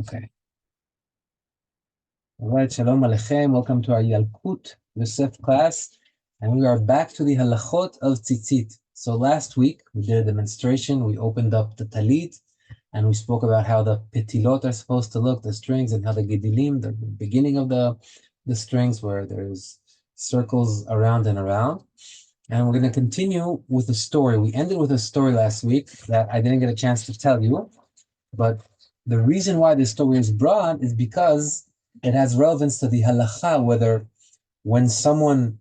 Okay. All right, Shalom Aleichem. Welcome to our Yalkut Yosef class. And we are back to the Halachot of Tzitzit. So last week, we did a demonstration. We opened up the Talit, and we spoke about how the petilot are supposed to look, the strings, and how the Gedilim, the beginning of the strings, where there's circles around and around. And we're going to continue with a story. We ended with a story last week that I didn't get a chance to tell you, but the reason why this story is brought is because it has relevance to the halacha, whether when someone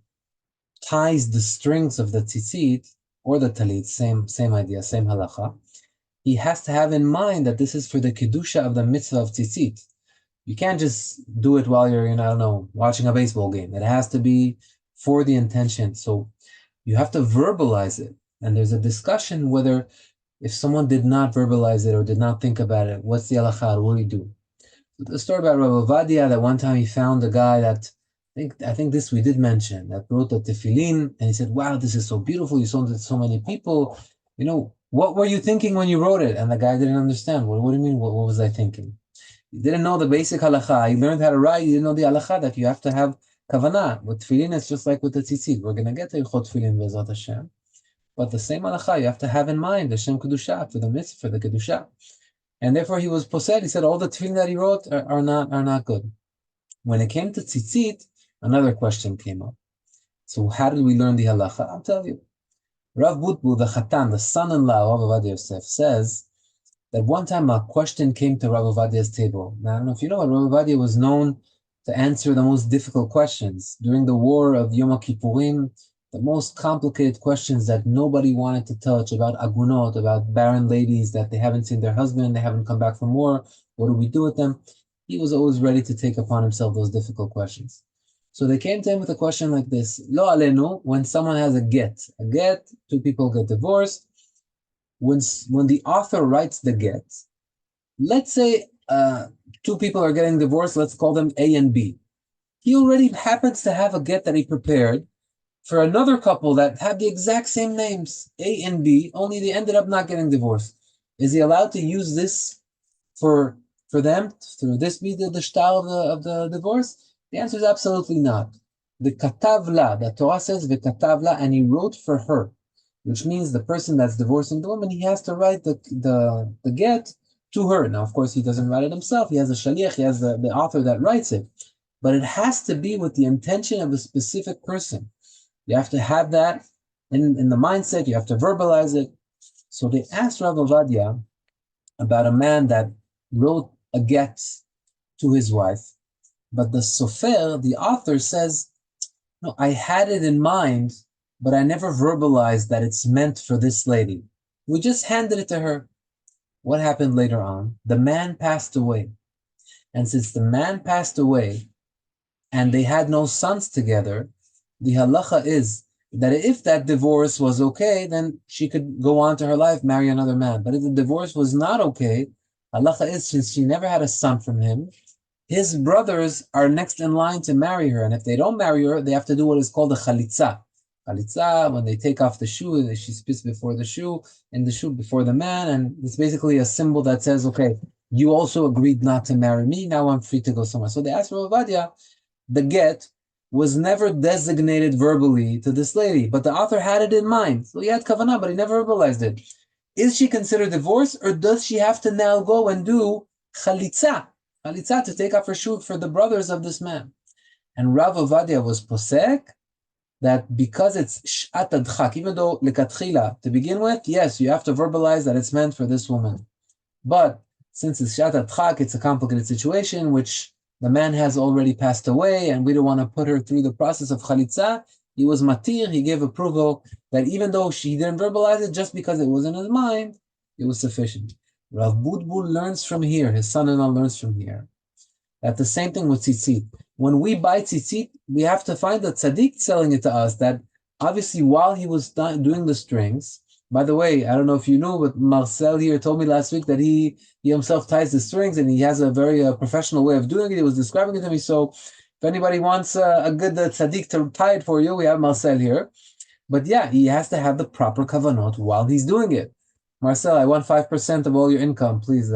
ties the strings of the tzitzit or the talit, same idea, same halacha, he has to have in mind that this is for the kedusha of the mitzvah of tzitzit. You can't just do it while you're, I don't know, watching a baseball game. It has to be for the intention. So you have to verbalize it. And there's a discussion whether if someone did not verbalize it or did not think about it, what's the halacha? What do you do? The story about Rabbi Ovadia, that one time he found a guy that, I think this we did mention, that wrote the tefillin, and he said, wow, this is so beautiful, you sold it to so many people. What were you thinking when you wrote it? And the guy didn't understand. What do you mean, what was I thinking? He didn't know the basic halacha. He learned how to write, he didn't know the halacha, that you have to have Kavana. With tefillin, it's just like with the tzitzit. We're going to get to Yalkut tefillin, Be'ezrat Hashem. But the same halacha, you have to have in mind the Shem Kedusha, for the mitzvah, for the Kedusha. And therefore he was posed. He said all the tefillin that he wrote are not good. When it came to tzitzit, another question came up. So how did we learn the halacha? I'll tell you. Rav Butbu, the Chatan, the son-in-law of Rav Ovadia Yosef, says that one time a question came to Rav Ovadia's table. Now, I don't know if you know, but Rav Ovadia was known to answer the most difficult questions. During the war of Yom Kippurim, the most complicated questions that nobody wanted to touch, about agunot, about barren ladies that they haven't seen their husband, they haven't come back from war, what do we do with them? He was always ready to take upon himself those difficult questions. So they came to him with a question like this: Lo alenu, when someone has a get, two people get divorced, when the author writes the get, let's say two people are getting divorced, let's call them A and B. He already happens to have a get that he prepared for another couple that had the exact same names, A and B, only they ended up not getting divorced. Is he allowed to use this for them? Through this be the style of the divorce? The answer is absolutely not. The katavla, the Torah says the katavla, and he wrote for her, which means the person that's divorcing the woman, he has to write the get to her. Now, of course, he doesn't write it himself. He has a shaliach, he has the author that writes it. But it has to be with the intention of a specific person. You have to have that in the mindset. You have to verbalize it. So they asked Rav Ovadia about a man that wrote a get to his wife, but the sofer, the author, says, no, I had it in mind, but I never verbalized that it's meant for this lady. We just handed it to her. What happened later on? The man passed away. And since the man passed away and they had no sons together, the halacha is that if that divorce was okay, then she could go on to her life, marry another man. But if the divorce was not okay, halacha is, since she never had a son from him, his brothers are next in line to marry her. And if they don't marry her, they have to do what is called a chalitza. Chalitza, when they take off the shoe, she spits before the shoe, and the shoe before the man. And it's basically a symbol that says, okay, you also agreed not to marry me. Now I'm free to go somewhere. So they asked Rav Ovadia, the get was never designated verbally to this lady, but the author had it in mind. So he had Kavana, but he never verbalized it. Is she considered divorced, or does she have to now go and do chalitza? Chalitza, to take off her shoe for the brothers of this man. And Rav Ovadia was posek that because it's sh'at adchak, even though lekatchila, to begin with, yes, you have to verbalize that it's meant for this woman. But since it's sh'at adchak, it's a complicated situation, which the man has already passed away, and we don't want to put her through the process of chalitza. He was matir, he gave approval that even though she didn't verbalize it, just because it was in his mind, it was sufficient. Rav Budbul learns from here, his son-in-law learns from here, that the same thing with tzitzit. When we buy tzitzit, we have to find the tzaddik selling it to us, that obviously while he was doing the strings, by the way, I don't know if you know, but Marcel here told me last week that he himself ties the strings, and he has a very professional way of doing it. He was describing it to me. So if anybody wants a good tzaddik to tie it for you, we have Marcel here. But yeah, he has to have the proper kavanot while he's doing it. Marcel, I want 5% of all your income, please.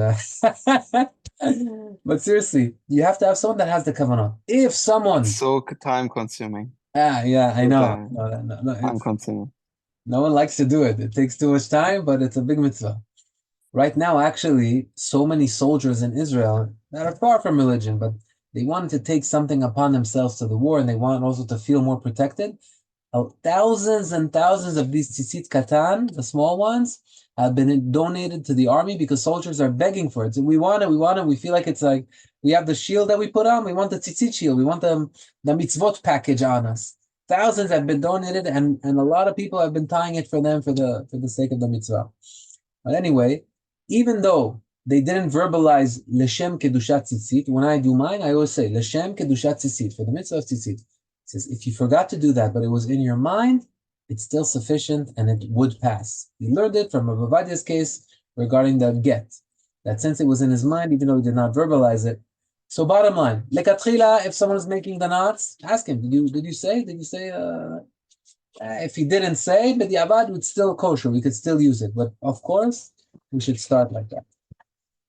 But seriously, you have to have someone that has the Kavana. If someone, So time consuming. yeah, I So know. time, No, time consuming. no one likes to do it. It takes too much time, but it's a big mitzvah. Right now, actually, so many soldiers in Israel that are far from religion, but they wanted to take something upon themselves to the war, and they want also to feel more protected. Thousands and thousands of these tzitzit katan, the small ones, have been donated to the army because soldiers are begging for it. So we want it, we want it. We feel like it's like we have the shield that we put on. We want the tzitzit shield. We want the mitzvot package on us. Thousands have been donated, and a lot of people have been tying it for them for the sake of the mitzvah. But anyway, even though they didn't verbalize Leshem Kedushat Tzitzit, when I do mine, I always say Leshem Kedushat Tzitzit, for the mitzvah of Tzitzit. It says, if you forgot to do that, but it was in your mind, it's still sufficient and it would pass. We learned it from Rav Avadia's case regarding the get, that since it was in his mind, even though he did not verbalize it. So bottom line, lekatchila, if someone is making the knots, ask him, did you say, if he didn't say, but the avad would still kosher. We could still use it. But of course, we should start like that.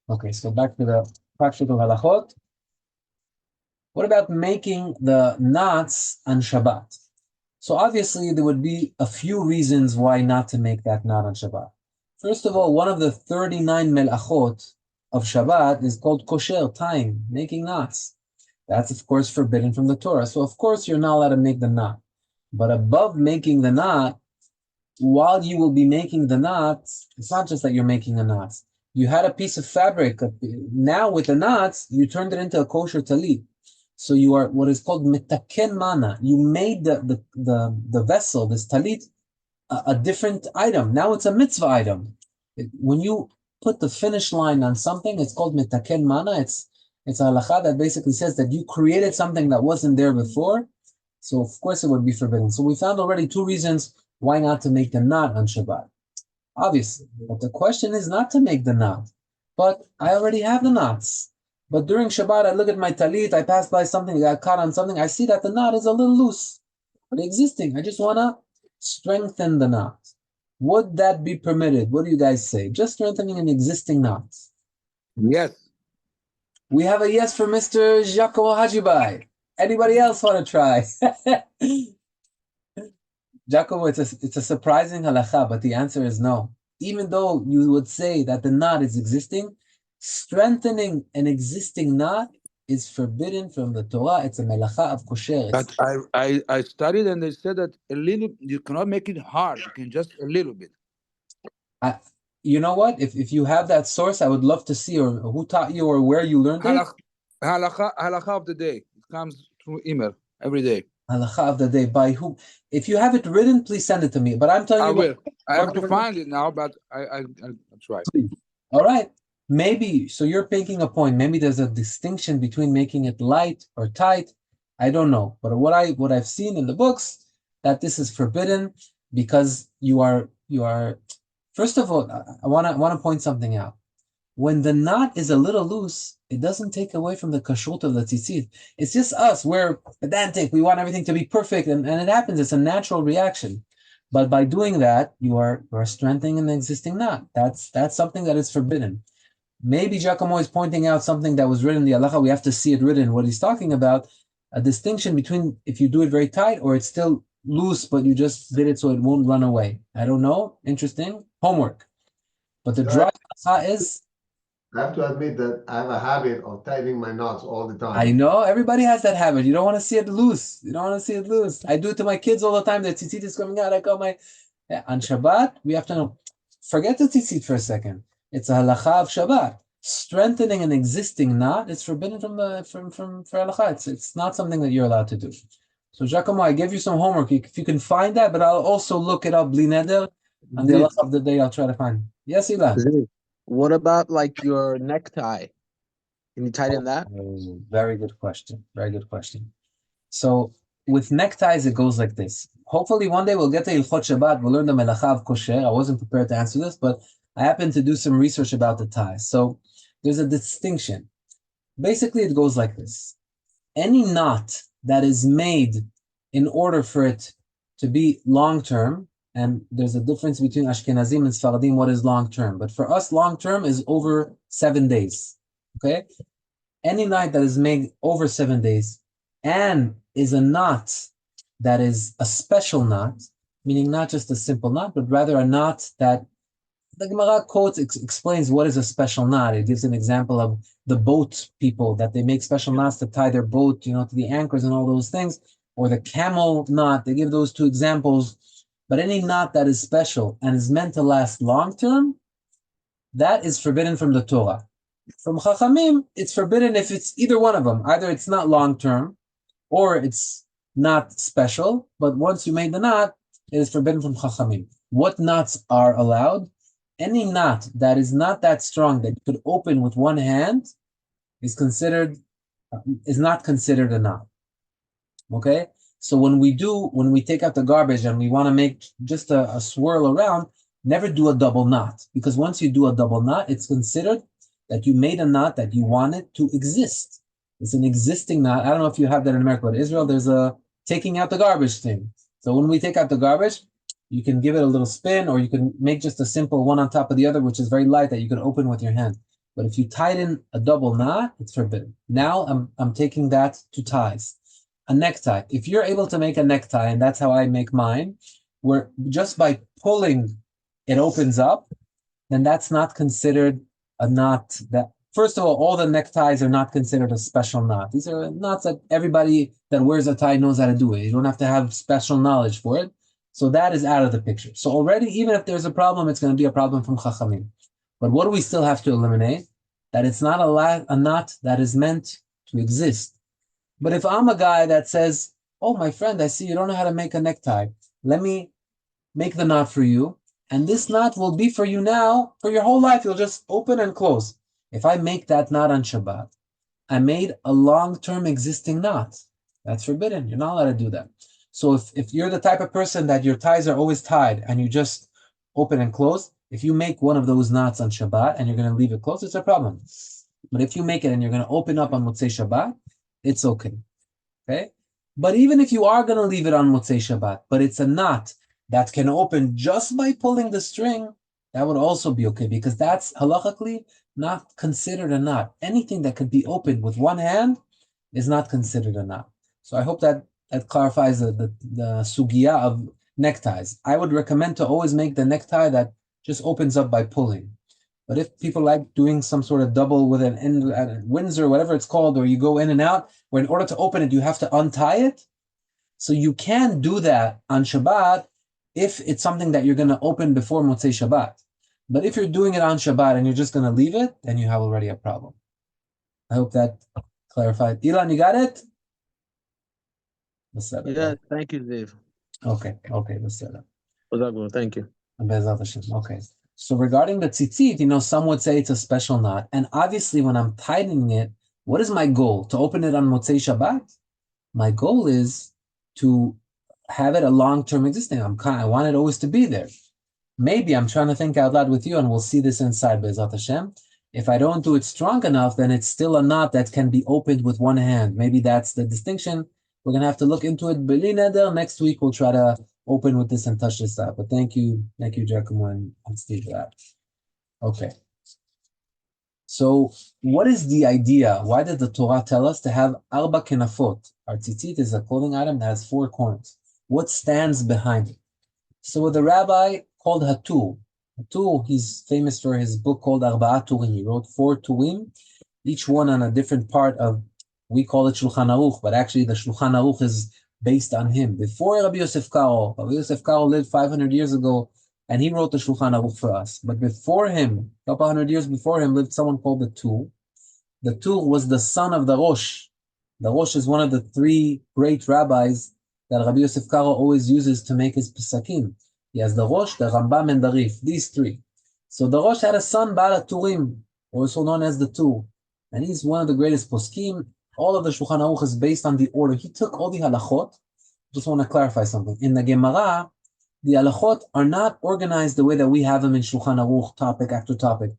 Okay, so back to the practical halachot. What about making the knots on Shabbat? So obviously, there would be a few reasons why not to make that knot on Shabbat. First of all, one of the 39 melachot of Shabbat is called kosher, tying, making knots. That's, of course, forbidden from the Torah. So, of course, you're not allowed to make the knot. But above making the knot, while you will be making the knots, it's not just that you're making the knots. You had a piece of fabric. Now with the knots, you turned it into a kosher talit. So you are what is called mitaken mana. You made the vessel, this talit, a different item. Now it's a mitzvah item. When you put the finish line on something, it's called mitaken mana. It's a halacha that basically says that you created something that wasn't there before. So of course it would be forbidden. So we found already two reasons why not to make the knot on Shabbat. Obviously, but the question is not to make the knot. But I already have the knots. But during Shabbat, I look at my talit, I pass by something, I got caught on something, I see that the knot is a little loose, but existing. I just want to strengthen the knot. Would that be permitted? What do you guys say? Just strengthening an existing knot. Yes. We have a yes for Mr. Giacomo Hajibai. Anybody else want to try? Giacomo, it's a surprising halacha, but the answer is no. Even though you would say that the knot is existing, strengthening an existing knot is forbidden from the Torah. It's a melacha of kosher. But I studied and they said that a little, you cannot make it hard. You can just a little bit. You know what? If you have that source, I would love to see, or who taught you, or where you learned it. Halacha of the day. It comes through email every day. Halacha of the day. By who? If you have it written, please send it to me. But I'm telling you, I will. I have to find it now, but I'll try. All right. Maybe, so you're making a point. Maybe there's a distinction between making it light or tight. I don't know. But what I've seen in the books, that this is forbidden because you are first of all, I wanna point something out. When the knot is a little loose, it doesn't take away from the kashrut of the tzitzit. It's just us. We're pedantic. We want everything to be perfect, and it happens. It's a natural reaction. But by doing that, you are strengthening an existing knot. That's something that is forbidden. Maybe Giacomo is pointing out something that was written in the halacha. We have to see it written, what he's talking about, a distinction between if you do it very tight or it's still loose, but you just did it so it won't run away. I don't know. Interesting. Homework. But the dry halacha is... I have to admit that I have a habit of tightening my knots all the time. I know. Everybody has that habit. You don't want to see it loose. You don't want to see it loose. I do it to my kids all the time. The tzitzit is coming out. I call my... Yeah, on Shabbat, we have to know. Forget the tzitzit for a second. It's a halacha of Shabbat. Strengthening an existing knot is forbidden for halacha. It's not something that you're allowed to do. So Giacomo, I gave you some homework. If you can find that, but I'll also look it up, bli neder, on the halacha of the day. I'll try to find. Yes, Ilan. What about like your necktie? Can you tighten that? Oh, very good question. Very good question. So with neckties, it goes like this. Hopefully one day we'll get to Yalkut Shabbat. We'll learn the melacha of kosher. I wasn't prepared to answer this, but I happened to do some research about the ties. So there's a distinction. Basically, it goes like this. Any knot that is made in order for it to be long-term, and there's a difference between Ashkenazim and Sfaradim, what is long-term. But for us, long-term is over 7 days, okay? any knot that is made over 7 days and is a knot that is a special knot, meaning not just a simple knot, but rather a knot that the Gemara quotes explains what is a special knot. It gives an example of the boat people that they make special knots to tie their boat, to the anchors and all those things, or the camel knot. They give those two examples. But any knot that is special and is meant to last long term, that is forbidden from the Torah. From Chachamim, it's forbidden if it's either one of them. Either it's not long term, or it's not special. But once you made the knot, it is forbidden from Chachamim. What knots are allowed? Any knot that is not that strong that you could open with one hand is not considered a knot. Okay? So when we take out the garbage and we want to make just a swirl around, never do a double knot. Because once you do a double knot, it's considered that you made a knot that you wanted to exist. It's an existing knot. I don't know if you have that in America, but in Israel, there's a taking out the garbage thing. So when we take out the garbage, you can give it a little spin, or you can make just a simple one on top of the other, which is very light that you can open with your hand. But if you tied in a double knot, it's forbidden. Now I'm taking that to ties. A necktie. If you're able to make a necktie, and that's how I make mine, where just by pulling it opens up, then that's not considered a knot. That first of all the neckties are not considered a special knot. These are knots that everybody that wears a tie knows how to do it. You don't have to have special knowledge for it. So that is out of the picture. So already, even if there's a problem, it's going to be a problem from Chachamim. But what do we still have to eliminate? That it's not a knot that is meant to exist. But if I'm a guy that says, oh, my friend, I see you don't know how to make a necktie. Let me make the knot for you. And this knot will be for you now, for your whole life. You'll just open and close. If I make that knot on Shabbat, I made a long-term existing knot. That's forbidden. You're not allowed to do that. So if you're the type of person that your ties are always tied and you just open and close, if you make one of those knots on Shabbat and you're going to leave it closed, it's a problem. But if you make it and you're going to open up on Motzei Shabbat, it's okay. Okay? But even if you are going to leave it on Motzei Shabbat, but it's a knot that can open just by pulling the string, that would also be okay, because that's halachically not considered a knot. Anything that could be opened with one hand is not considered a knot. So I hope that clarifies the sugya of neckties. I would recommend to always make the necktie that just opens up by pulling. But if people like doing some sort of double with an end, Windsor, whatever it's called, or you go in and out, where in order to open it, you have to untie it. So you can do that on Shabbat if it's something that you're going to open before Motzei Shabbat. But if you're doing it on Shabbat and you're just going to leave it, then you have already a problem. I hope that clarified. Ilan, you got it? Yeah, thank you, Dave. Okay, let's set up. Thank you. Okay. So regarding the tzitzit, some would say it's a special knot. And obviously, when I'm tightening it, what is my goal? To open it on Motzei Shabbat? My goal is to have it a long-term existing. I want it always to be there. Maybe I'm trying to think out loud with you, and we'll see this inside Be'ezrat Hashem. If I don't do it strong enough, then it's still a knot that can be opened with one hand. Maybe that's the distinction. We're going to have to look into it. B'li neder, next week we'll try to open with this and touch this out. But thank you, Giacomo and Steve for that. Okay. So what is the idea? Why did the Torah tell us to have arba kenafot? Our tzitzit is a clothing item that has 4 corners. What stands behind it? So the rabbi called Hatur. Hatur, he's famous for his book called Arba'a Turim. He wrote 4 Turim, each one on a different part of, we call it Shulchan Aruch, but actually the Shulchan Aruch is based on him. Before Rabbi Yosef Karo, Rabbi Yosef Karo lived 500 years ago, and he wrote the Shulchan Aruch for us. But before him, a couple hundred years before him, lived someone called the Tur. The Tur was the son of the Rosh. The Rosh is one of the 3 great rabbis that Rabbi Yosef Karo always uses to make his Pesakim. He has the Rosh, the Rambam, and the Rif, these 3. So the Rosh had a son, Baal HaTurim, also known as the Tur. And he's one of the greatest poskim. All of the Shulchan Aruch is based on the order. He took all the halachot. Just want to clarify something. In the Gemara, the halachot are not organized the way that we have them in Shulchan Aruch, topic after topic.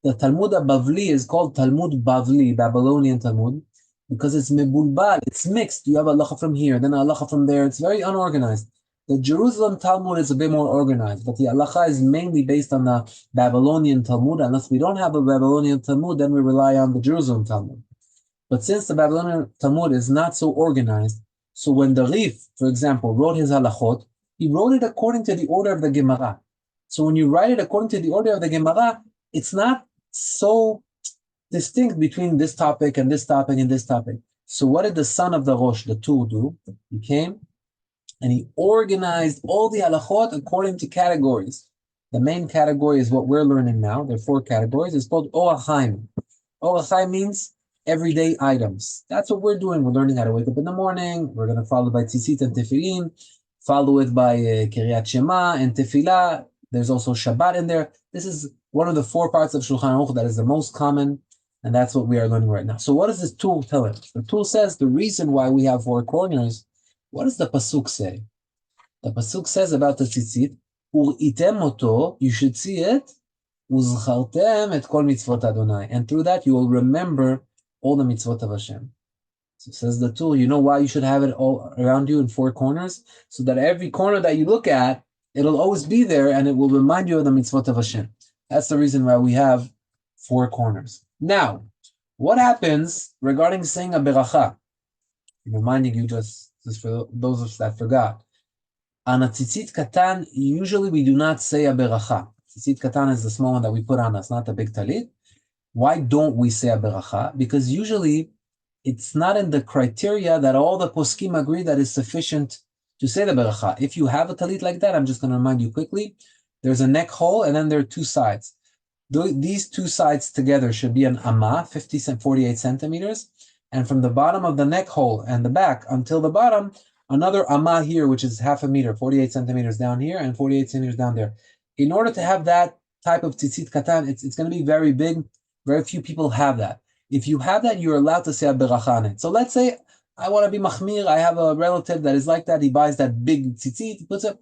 The Talmud Bavli is called Talmud Bavli, Babylonian Talmud, because it's mebulbal, it's mixed. You have a halacha from here, then a halacha from there. It's very unorganized. The Jerusalem Talmud is a bit more organized, but the halacha is mainly based on the Babylonian Talmud. Unless we don't have a Babylonian Talmud, then we rely on the Jerusalem Talmud. But since the Babylonian Talmud is not so organized, so when the Rif, for example, wrote his halachot, he wrote it according to the order of the Gemara. So when you write it according to the order of the Gemara, it's not so distinct between this topic and this topic and this topic. So what did the son of the Rosh, the Tur, do? He came and he organized all the halachot according to categories. The main category is what we're learning now. There are 4 categories. It's called Orach Chaim. Orach Chaim means everyday items. That's what we're doing. We're learning how to wake up in the morning. We're going to follow by Tzitzit and Tefillin, follow it by Kiryat Shema and Tefillah. There's also Shabbat in there. This is one of the 4 parts of Shulchan Aruch that is the most common, and that's what we are learning right now. So what does this tool tell us? The tool says the reason why we have 4 corners. What does the pasuk say? The pasuk says about the tzitzit, Uritem oto, you should see it, Uzchartem et kol mitzvot Adonai, and through that you will remember all the mitzvot of Hashem. So says the tool, you know why you should have it all around you in 4 corners? So that every corner that you look at, it'll always be there and it will remind you of the mitzvot of Hashem. That's the reason why we have 4 corners. Now, what happens regarding saying a beracha? I'm reminding you just for those of us that forgot. On a tzitzit katan, usually we do not say a beracha. Tzitzit katan is the small one that we put on us, not the big talit. Why don't we say a beracha? Because usually it's not in the criteria that all the poskim agree that is sufficient to say the beracha. If you have a talit like that, I'm just going to remind you quickly, there's a neck hole and then there are 2 sides. These 2 sides together should be an amma, 48 centimeters. And from the bottom of the neck hole and the back until the bottom, another amma here, which is half a meter, 48 centimeters down here and 48 centimeters down there. In order to have that type of tzitzit katan, it's going to be very big. Very few people have that. If you have that, you're allowed to say a beracha on it. So let's say I want to be machmir. I have a relative that is like that. He buys that big tzitzit, he puts it,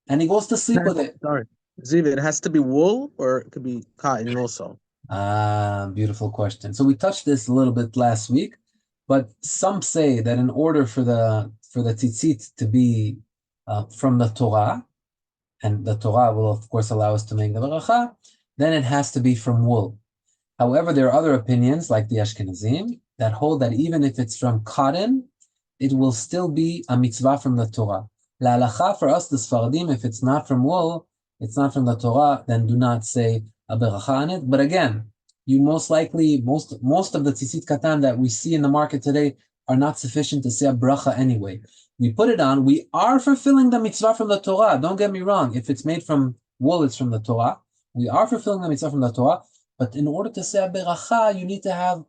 and he goes to sleep with it. Sorry, Ziv, it has to be wool or it could be cotton also. Beautiful question. So we touched this a little bit last week, but some say that in order for the tzitzit to be from the Torah, and the Torah will of course allow us to make the beracha, then it has to be from wool. However, there are other opinions, like the Ashkenazim, that hold that even if it's from cotton, it will still be a mitzvah from the Torah. La halacha for us, the Sfaradim, if it's not from wool, it's not from the Torah, then do not say a beracha on it. But again, you most likely, most of the tzitzit katan that we see in the market today are not sufficient to say a bracha anyway. We put it on, we are fulfilling the mitzvah from the Torah. Don't get me wrong. If it's made from wool, it's from the Torah. We are fulfilling the mitzvah from the Torah. But in order to say a beracha, you need to have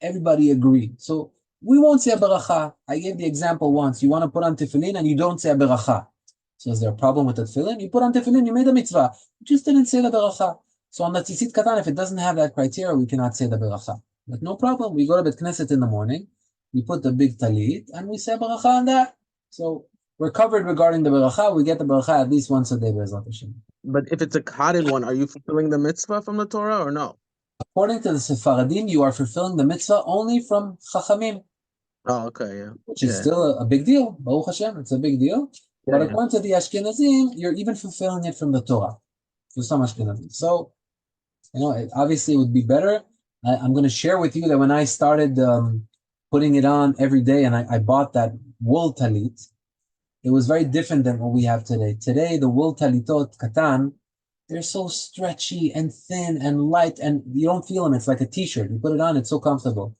everybody agree. So we won't say a beracha. I gave the example once. You want to put on tefillin and you don't say a beracha. So is there a problem with the tefillin? You put on tefillin, you made a mitzvah. You just didn't say the beracha. So on the tzitzit katan, if it doesn't have that criteria, we cannot say the beracha. But no problem. We go to Bet Knesset in the morning. We put the big talit and we say beracha on that. So we're covered regarding the beracha. We get the beracha at least once a day, Be'ezrat Hashem. But if it's a cotton one, are you fulfilling the mitzvah from the Torah or no? According to the Sephardim, you are fulfilling the mitzvah only from Chachamim. Oh, okay, yeah. Which is still a big deal. Baruch Hashem, it's a big deal. But according to the Ashkenazim, you're even fulfilling it from the Torah. For some Ashkenazim. So, obviously it would be better. I'm going to share with you that when I started putting it on every day and I bought that wool talit, it was very different than what we have today. Today, the wool talitot katan, they're so stretchy and thin and light, and you don't feel them. It's like a t-shirt. You put it on, it's so comfortable.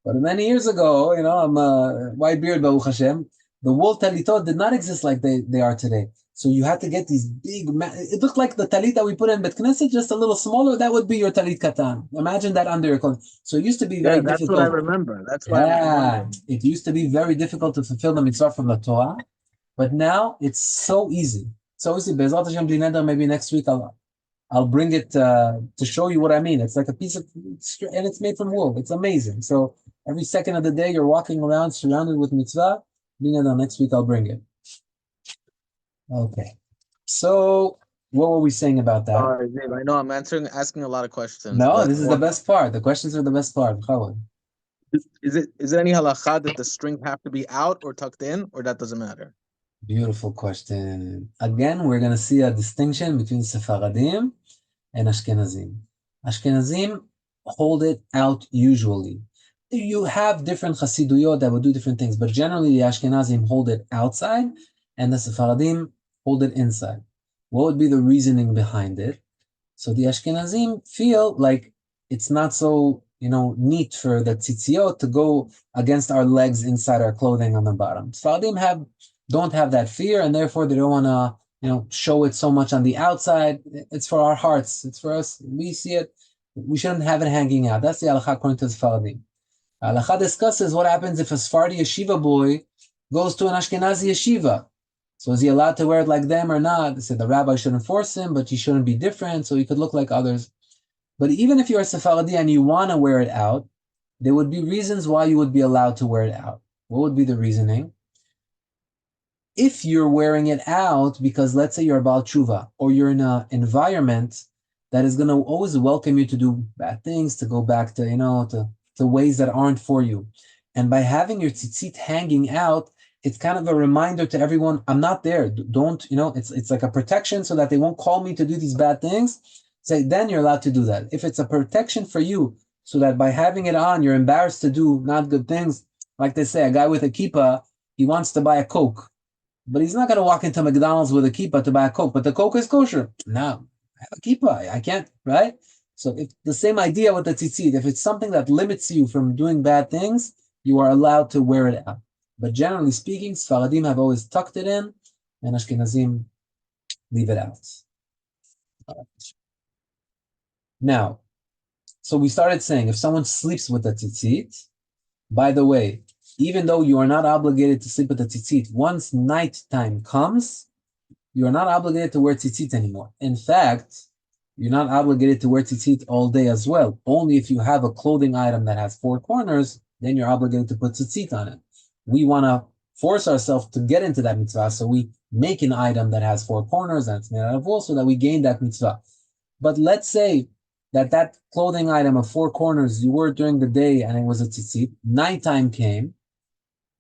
But many years ago, I'm a white beard, Baruch Hashem, the wool talitot did not exist like they are today. So you had to get these big, it looked like the talit that we put in Bet Knesset, just a little smaller. That would be your talit katan. Imagine that under your clothes. So it used to be very difficult. That's what I remember. That's why it used to be very difficult to fulfill the mitzvah from the Torah. But now it's so easy. So easy. Be'ezrat Hashem, maybe next week I'll bring it to show you what I mean. It's like a piece of, and it's made from wool. It's amazing. So every second of the day you're walking around surrounded with mitzvah. Next week I'll bring it. Okay. So what were we saying about that? I know I'm asking a lot of questions. No, this is the best part. The questions are the best part. Is it any halacha that the string have to be out or tucked in, or that doesn't matter? Beautiful question. Again, we're going to see a distinction between Sephardim and Ashkenazim. Ashkenazim hold it out usually. You have different Chassiduyot that will do different things, but generally the Ashkenazim hold it outside and the Sephardim hold it inside. What would be the reasoning behind it? So the Ashkenazim feel like it's not so, neat for the tzitziot to go against our legs inside our clothing on the bottom. Sephardim don't have that fear, and therefore they don't want to, show it so much on the outside. It's for our hearts. It's for us. We see it. We shouldn't have it hanging out. That's the Halacha according to the Sephardim. Halacha discusses what happens if a Sephardi yeshiva boy goes to an Ashkenazi yeshiva. So is he allowed to wear it like them or not? They said the rabbi shouldn't force him, but he shouldn't be different, so he could look like others. But even if you're a Sephardi and you want to wear it out, there would be reasons why you would be allowed to wear it out. What would be the reasoning? If you're wearing it out because, let's say, you're a Baal Tshuva, or you're in an environment that is going to always welcome you to do bad things, to go back to, to ways that aren't for you. And by having your tzitzit hanging out, it's kind of a reminder to everyone, I'm not there. Don't, it's like a protection so that they won't call me to do these bad things. Say, then you're allowed to do that. If it's a protection for you, so that by having it on, you're embarrassed to do not good things. Like they say, a guy with a kippah, he wants to buy a Coke, but he's not going to walk into McDonald's with a kippah to buy a Coke, but the Coke is kosher. No, I have a kippah, I can't, right? So if the same idea with the tzitzit, if it's something that limits you from doing bad things, you are allowed to wear it out. But generally speaking, Sfaradim have always tucked it in, and Ashkenazim leave it out. Now, so we started saying, if someone sleeps with the tzitzit, by the way, even though you are not obligated to sleep with the tzitzit, once nighttime comes, you are not obligated to wear tzitzit anymore. In fact, you're not obligated to wear tzitzit all day as well. Only if you have a clothing item that has 4 corners, then you're obligated to put tzitzit on it. We want to force ourselves to get into that mitzvah, so we make an item that has 4 corners and it's made out of wool so that we gain that mitzvah. But let's say that clothing item of 4 corners you wore during the day and it was a tzitzit, nighttime came,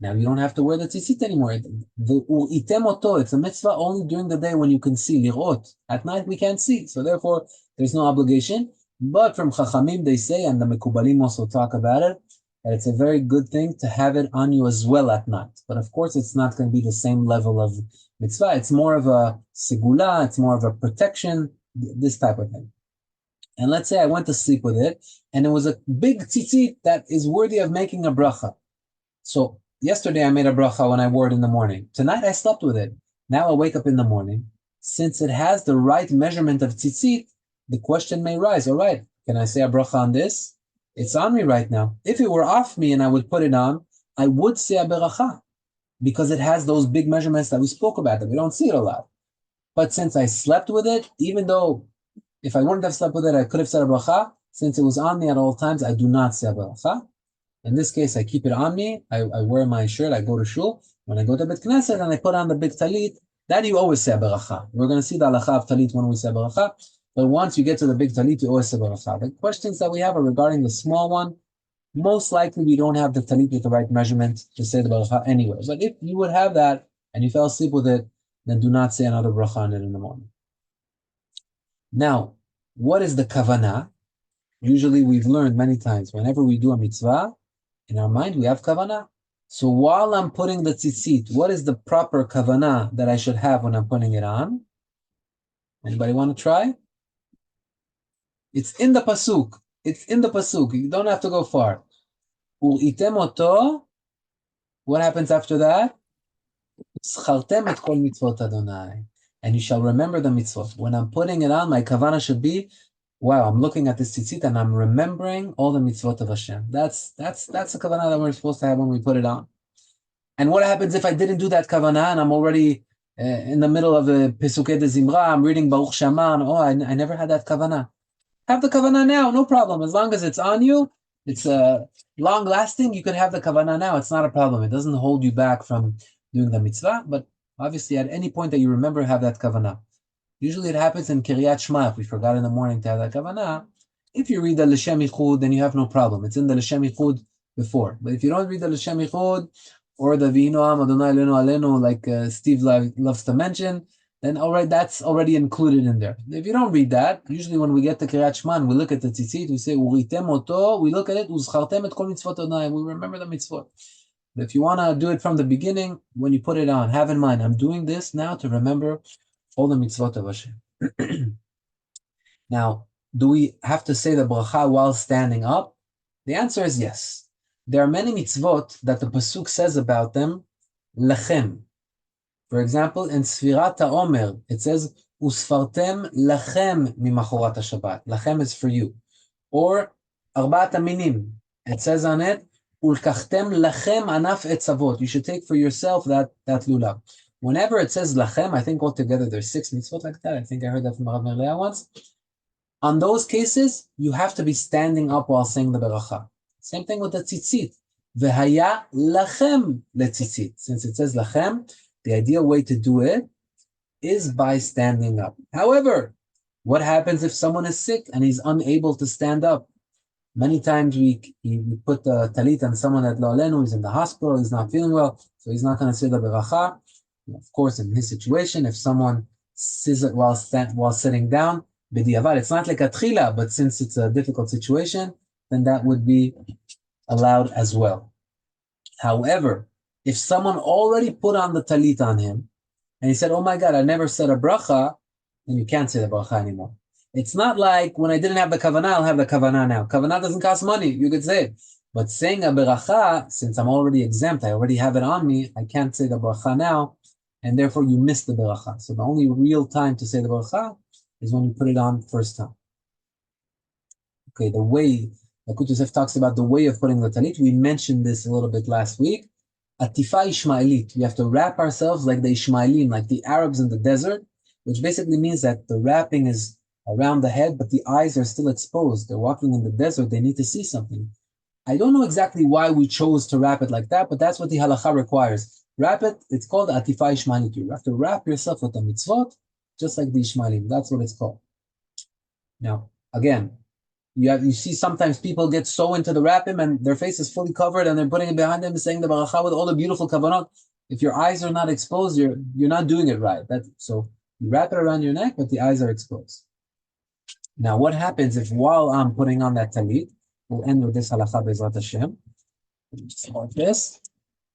now you don't have to wear the tzitzit anymore. It's a mitzvah only during the day when you can see, lirot. At night we can't see, so therefore there's no obligation. But from Chachamim they say, and the Mekubalim also talk about it, that it's a very good thing to have it on you as well at night. But of course it's not going to be the same level of mitzvah. It's more of a segula, it's more of a protection, this type of thing. And let's say I went to sleep with it, and it was a big tzitzit that is worthy of making a bracha. So yesterday I made a bracha when I wore it in the morning. Tonight I slept with it. Now I wake up in the morning. Since it has the right measurement of tzitzit, the question may rise, all right, can I say a bracha on this? It's on me right now. If it were off me and I would put it on, I would say a bracha, because it has those big measurements that we spoke about, that we don't see it a lot. But since I slept with it, even though if I wouldn't have slept with it, I could have said a bracha, since it was on me at all times, I do not say a bracha. In this case, I keep it on me. I wear my shirt, I go to shul. When I go to Bet Knesset and I put on the big talit, that you always say a bracha. We're going to see the halacha of talit when we say a bracha. But once you get to the big talit, you always say bracha. The questions that we have are regarding the small one. Most likely we don't have the talit with the right measurement to say the bracha anyway. But if you would have that and you fell asleep with it, then do not say another bracha on it in the morning. Now, what is the kavana? Usually we've learned many times, whenever we do a mitzvah, in our mind we have kavana. So while I'm putting the tzitzit, what is the proper kavana that I should have when I'm putting it on? Anybody want to try? It's in the pasuk. It's in the pasuk. You don't have to go far. U'item oto. What happens after that? Zchartem et kol mitzvot Adonai. And you shall remember the mitzvot. When I'm putting it on, my kavana should be, wow, I'm looking at this tzitzit and I'm remembering all the mitzvot of Hashem. That's the kavana that we're supposed to have when we put it on. And what happens if I didn't do that kavana and I'm already in the middle of a Pesukei de Zimra, I'm reading Baruch Shama, and I never had that kavana. Have the kavana now, no problem. As long as it's on you, it's long lasting, you can have the kavana now. It's not a problem. It doesn't hold you back from doing the mitzvah, but obviously at any point that you remember, have that kavana. Usually it happens in Kiryat Shema, if we forgot in the morning to have that kavana. If you read the L'Shem Yichud, then you have no problem. It's in the L'Shem Yichud before. But if you don't read the L'Shem Yichud, or the V'hinu Am Adonai Elenu Alenu, like Steve loves to mention, then all right, that's already included in there. If you don't read that, usually when we get to Kriyat Shema and we look at the tzitzit, we say, Uritem oto, we look at it, Uzchartem et kol mitzvot Adonai, we remember the mitzvot. But if you want to do it from the beginning, when you put it on, have in mind, I'm doing this now to remember all the mitzvot of Hashem. Now, do we have to say the bracha while standing up? The answer is yes. There are many mitzvot that the pasuk says about them, lechem. For example, in Sfirat HaOmer, it says, Usfartem lachem mimachorat HaShabbat. Lachem is for you. Or, Arbaat HaMinim, it says on it, Ulkachtem lachem anaf etzavot. You should take for yourself that lulav. Whenever it says lachem, I think altogether there's 6 mitzvot like that. I think I heard that from Rav Meir once. On those cases, you have to be standing up while saying the beracha. Same thing with the tzitzit. V'haya lachem letzitzit. Since it says lachem, the ideal way to do it is by standing up. However, what happens if someone is sick and he's unable to stand up? Many times we put the talit on someone at lo alenu, he's in the hospital, he's not feeling well, so he's not going to say the beracha. Of course, in his situation, if someone says it while sitting down, b'diavad, it's not like a tchila, but since it's a difficult situation, then that would be allowed as well. However, if someone already put on the talit on him, and he said, oh my God, I never said a bracha, then you can't say the bracha anymore. It's not like when I didn't have the kavana, I'll have the kavana now. Kavana doesn't cost money, you could say it. But saying a bracha, since I'm already exempt, I already have it on me, I can't say the bracha now, and therefore you miss the bracha. So the only real time to say the bracha is when you put it on first time. Okay, the way, Yalkut Yosef talks about the way of putting the talit, we mentioned this a little bit last week. Atifa Ishmaelit, we have to wrap ourselves like the Ishmaelim, like the Arabs in the desert, which basically means that the wrapping is around the head, but the eyes are still exposed. They're walking in the desert, they need to see something. I don't know exactly why we chose to wrap it like that, but that's what the halacha requires. Wrap it, it's called Atifa Ishmaelit. You have to wrap yourself with the mitzvot, just like the Ishmaelim. That's what it's called. Now, again, you see sometimes people get so into the wrapping and their face is fully covered and they're putting it behind them and saying the baracha with all the beautiful kavanot. If your eyes are not exposed, you're not doing it right. So you wrap it around your neck, but the eyes are exposed. Now, what happens if while I'm putting on that talit, we'll end with this halacha be'ezrat Hashem, just like this.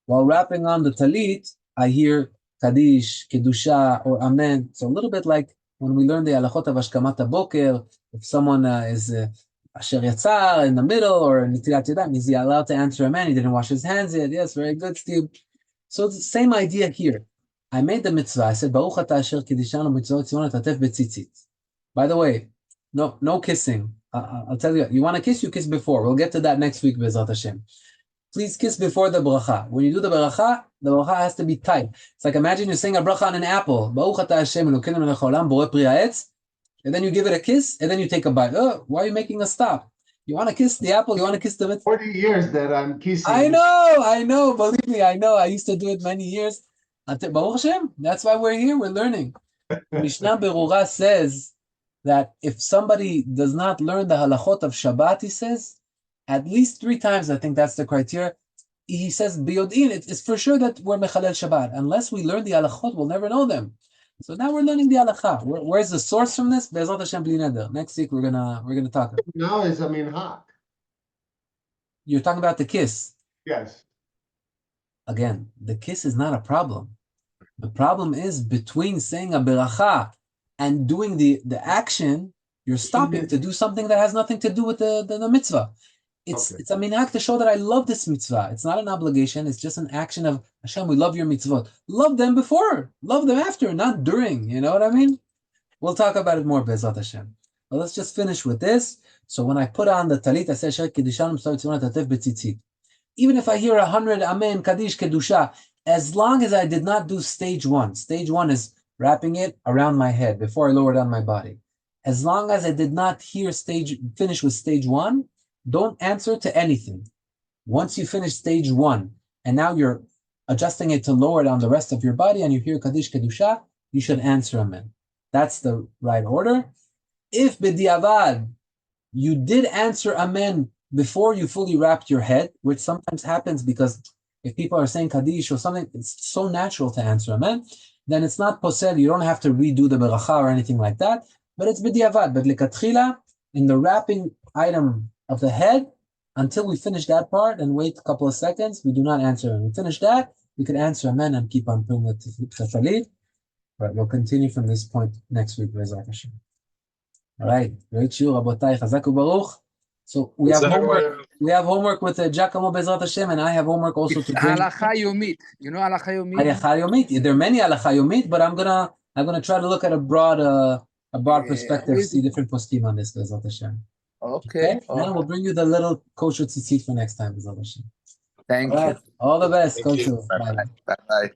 While wrapping on the talit, I hear Kaddish, Kedusha, or Amen. So a little bit like when we learn the halachot of Hashkamat HaBoker, if someone is Asher Yatzar in the middle or Nitilat Yadayim, is he allowed to answer Amen? He didn't wash his hands yet. Yes, very good, Steve. So it's the same idea here. I made the mitzvah. I said, Baruch ata asher kiddishanu mitzvot tzivon tatef betzitzit. By the way, no kissing. I'll tell you, you want to kiss, you kiss before. We'll get to that next week, Be'ezrat Hashem. Please kiss before the bracha. When you do the bracha has to be tight. It's like imagine you're saying a bracha on an apple. Baruch ata Hashem Elokeinu melech haolam borei pri ha'etz, and then you give it a kiss, and then you take a bite. Oh, why are you making a stop? You want to kiss the apple? You want to kiss the mitzvah? 40 years that I'm kissing. I know. Believe me, I know. I used to do it many years. Baruch Hashem. That's why we're here. We're learning. Mishnah Berurah says that if somebody does not learn the halachot of Shabbat, he says, at least 3 times, I think that's the criteria. He says, Biyodin, it's for sure that we're Mechalel Shabbat. Unless we learn the halachot, we'll never know them. So now we're learning the halacha. Where's the source from this? Be'ezrat Hashem bli neder. Next week we're gonna talk. Now is a minhag. You're talking about the kiss. Yes. Again, the kiss is not a problem. The problem is between saying a beracha and doing the action, you're stopping to do something that has nothing to do with the mitzvah. It's a minhag to show that I love this mitzvah. It's not an obligation. It's just an action of Hashem. We love your mitzvot. Love them before, love them after, not during. You know what I mean? We'll talk about it more, Be'ezrat Hashem. But let's just finish with this. So when I put on the talit, I say Asher Kiddushanim Tzivon Tatef B'tzitzit. Even if I hear 100 Amen, Kaddish, Kedusha, as long as I did not do stage 1. Stage 1 is wrapping it around my head before I lower it on my body. As long as I did not finish with stage 1, don't answer to anything. Once you finish stage 1, and now you're adjusting it to lower it on the rest of your body, and you hear Kaddish Kedusha, you should answer Amen. That's the right order. If b'diavad, you did answer Amen before you fully wrapped your head, which sometimes happens because if people are saying Kaddish or something, it's so natural to answer Amen. then it's not posel. You don't have to redo the beracha or anything like that, but it's b'diavad. But lekatchila, in the wrapping item of the head, until we finish that part and wait a couple of seconds, we do not answer. When we finish that, we can answer amen and keep on putting the talit. But we'll continue from this point next week, Bezrat Hashem. All right, great shiur, Rabotai, Chazak u'Baruch. So we have homework. We have homework with Giacomo Bezrat Hashem, and I have homework also to bring. Halacha Yomit. You know Halacha Yomit? Halacha Yomit. There are many Halacha Yomit, but I'm gonna try to look at a broad perspective, see different poskim on this, Bezrat Hashem. Okay. And we'll bring you the little kosher tzitzit for next time, Bezrat Hashem. Thank All you. right. All the best, Thank you. kosher. Bye. Bye-bye.